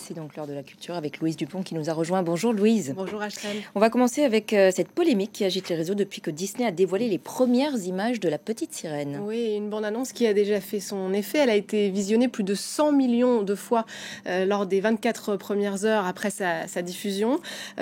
C'est donc l'heure de la culture avec Louise Dupont qui nous a rejoint. Bonjour Louise. Bonjour Astrid. On va commencer avec cette polémique qui agite les réseaux depuis que Disney a dévoilé les premières images de la petite sirène. Oui, une bande-annonce qui a déjà fait son effet. Elle a été visionnée plus de 100 millions de fois lors des 24 premières heures après sa diffusion.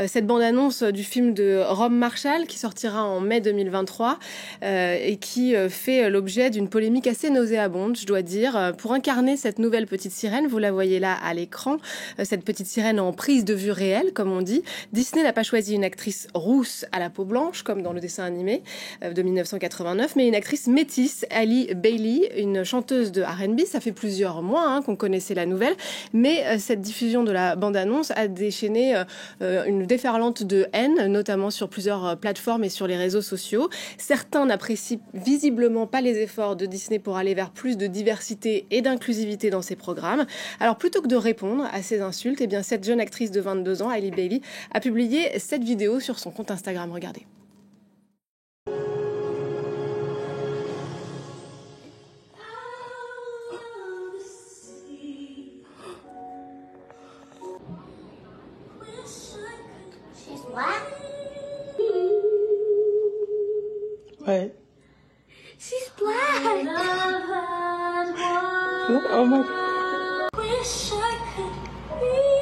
Cette bande-annonce du film de Rob Marshall qui sortira en mai 2023 et qui fait l'objet d'une polémique assez nauséabonde, je dois dire. Pour incarner cette nouvelle petite sirène, vous la voyez là à l'écran, cette petite sirène en prise de vue réelle, comme on dit. Disney n'a pas choisi une actrice rousse à la peau blanche, comme dans le dessin animé de 1989, mais une actrice métisse, Halle Bailey, une chanteuse de R&B. Ça fait plusieurs mois qu'on connaissait la nouvelle, mais cette diffusion de la bande-annonce a déchaîné une déferlante de haine, notamment sur plusieurs plateformes et sur les réseaux sociaux. Certains n'apprécient visiblement pas les efforts de Disney pour aller vers plus de diversité et d'inclusivité dans ses programmes. Alors plutôt que de répondre à ces insultes, eh bien, cette jeune actrice de 22 ans, Halle Bailey, a publié cette vidéo sur son compte Instagram. Regardez. Ouais. She's black. Oh my God. Wish I could be.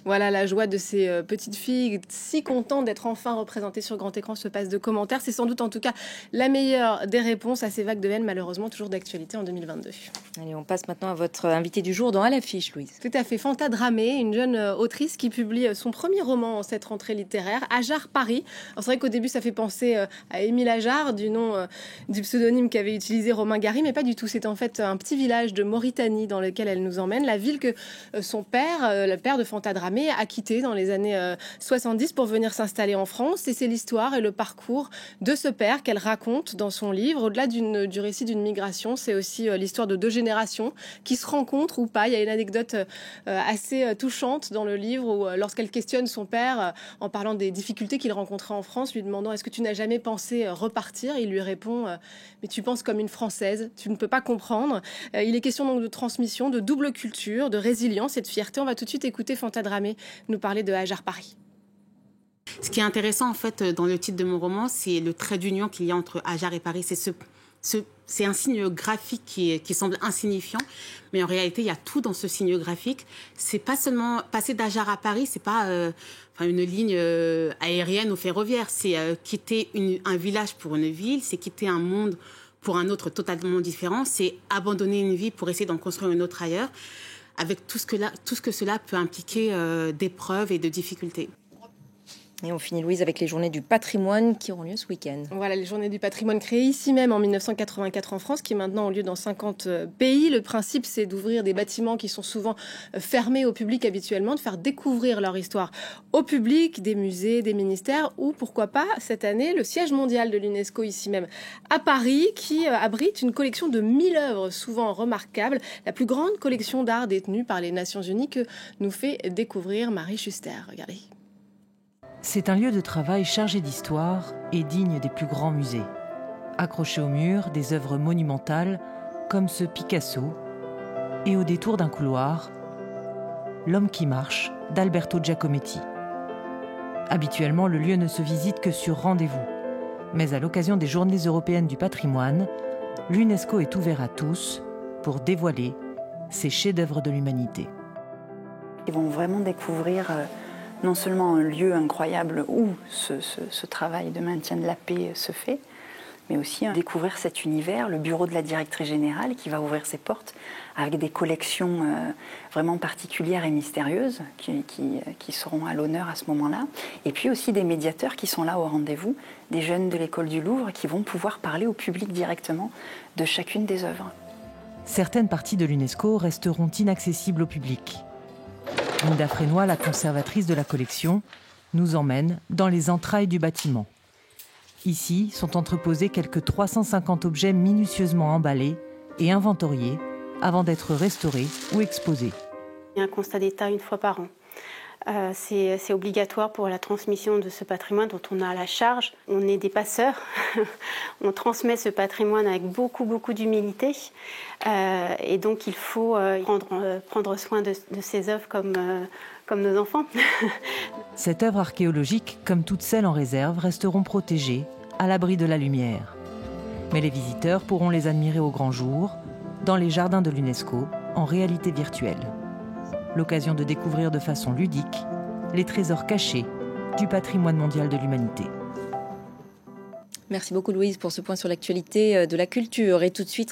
Voilà la joie de ces petites filles, si contentes d'être enfin représentées sur grand écran, se passe de commentaires. C'est sans doute en tout cas la meilleure des réponses à ces vagues de haine, malheureusement toujours d'actualité en 2022. Allez, on passe maintenant à votre invité du jour dans À l'affiche, Louise. Tout à fait, Fanta Dramé, une jeune autrice qui publie son premier roman en cette rentrée littéraire, Ajar Paris. Alors, c'est vrai qu'au début ça fait penser à Émile Ajar, du nom du pseudonyme qu'avait utilisé Romain Gary, mais pas du tout. C'est en fait un petit village de Mauritanie dans lequel elle nous emmène, la ville que son père, le père de Fanta Dramé, a quitté dans les années 70 pour venir s'installer en France. Et c'est l'histoire et le parcours de ce père qu'elle raconte dans son livre. Au-delà du récit d'une migration, c'est aussi l'histoire de deux générations qui se rencontrent ou pas. Il y a une anecdote assez touchante dans le livre où lorsqu'elle questionne son père en parlant des difficultés qu'il rencontrait en France, lui demandant « Est-ce que tu n'as jamais pensé repartir ?» Il lui répond « Mais tu penses comme une Française, tu ne peux pas comprendre. » Il est question donc de transmission, de double culture, de résilience et de fierté. On va tout de suite écouter Fanta Dramé nous parler de Ajar Paris. Ce qui est intéressant en fait dans le titre de mon roman, c'est le trait d'union qu'il y a entre Ajar et Paris. C'est un signe graphique qui semble insignifiant, mais en réalité, il y a tout dans ce signe graphique. C'est pas seulement passer d'Ajar à Paris, c'est pas une ligne aérienne ou ferroviaire. C'est quitter un village pour une ville, c'est quitter un monde pour un autre totalement différent. C'est abandonner une vie pour essayer d'en construire une autre ailleurs, avec tout ce que cela peut impliquer d'épreuves et de difficultés. Et on finit, Louise, avec les journées du patrimoine qui auront lieu ce week-end. Voilà, les journées du patrimoine créées ici même en 1984 en France, qui maintenant ont lieu dans 50 pays. Le principe, c'est d'ouvrir des bâtiments qui sont souvent fermés au public habituellement, de faire découvrir leur histoire au public, des musées, des ministères, ou pourquoi pas, cette année, le siège mondial de l'UNESCO ici même à Paris, qui abrite une collection de 1000 œuvres, souvent remarquables, la plus grande collection d'art détenue par les Nations Unies que nous fait découvrir Marie Schuster. Regardez. C'est un lieu de travail chargé d'histoire et digne des plus grands musées. Accrochés au mur, des œuvres monumentales comme ce Picasso et au détour d'un couloir, L'homme qui marche d'Alberto Giacometti. Habituellement, le lieu ne se visite que sur rendez-vous. Mais à l'occasion des Journées européennes du patrimoine, l'UNESCO est ouvert à tous pour dévoiler ces chefs-d'œuvre de l'humanité. Ils vont vraiment découvrir non seulement un lieu incroyable où ce travail de maintien de la paix se fait, mais aussi découvrir cet univers, le bureau de la directrice générale qui va ouvrir ses portes avec des collections vraiment particulières et mystérieuses qui seront à l'honneur à ce moment-là. Et puis aussi des médiateurs qui sont là au rendez-vous, des jeunes de l'école du Louvre qui vont pouvoir parler au public directement de chacune des œuvres. Certaines parties de l'UNESCO resteront inaccessibles au public. Linda Frénois, la conservatrice de la collection, nous emmène dans les entrailles du bâtiment. Ici sont entreposés quelques 350 objets minutieusement emballés et inventoriés avant d'être restaurés ou exposés. Il y a un constat d'état une fois par an. C'est obligatoire pour la transmission de ce patrimoine dont on a la charge. On est des passeurs, on transmet ce patrimoine avec beaucoup d'humilité et donc il faut prendre soin de ces œuvres comme nos enfants. Cette œuvre archéologique, comme toutes celles en réserve, resteront protégées, à l'abri de la lumière. Mais les visiteurs pourront les admirer au grand jour, dans les jardins de l'UNESCO, en réalité virtuelle. L'occasion de découvrir de façon ludique les trésors cachés du patrimoine mondial de l'humanité. Merci beaucoup Louise pour ce point sur l'actualité de la culture. Et tout de suite,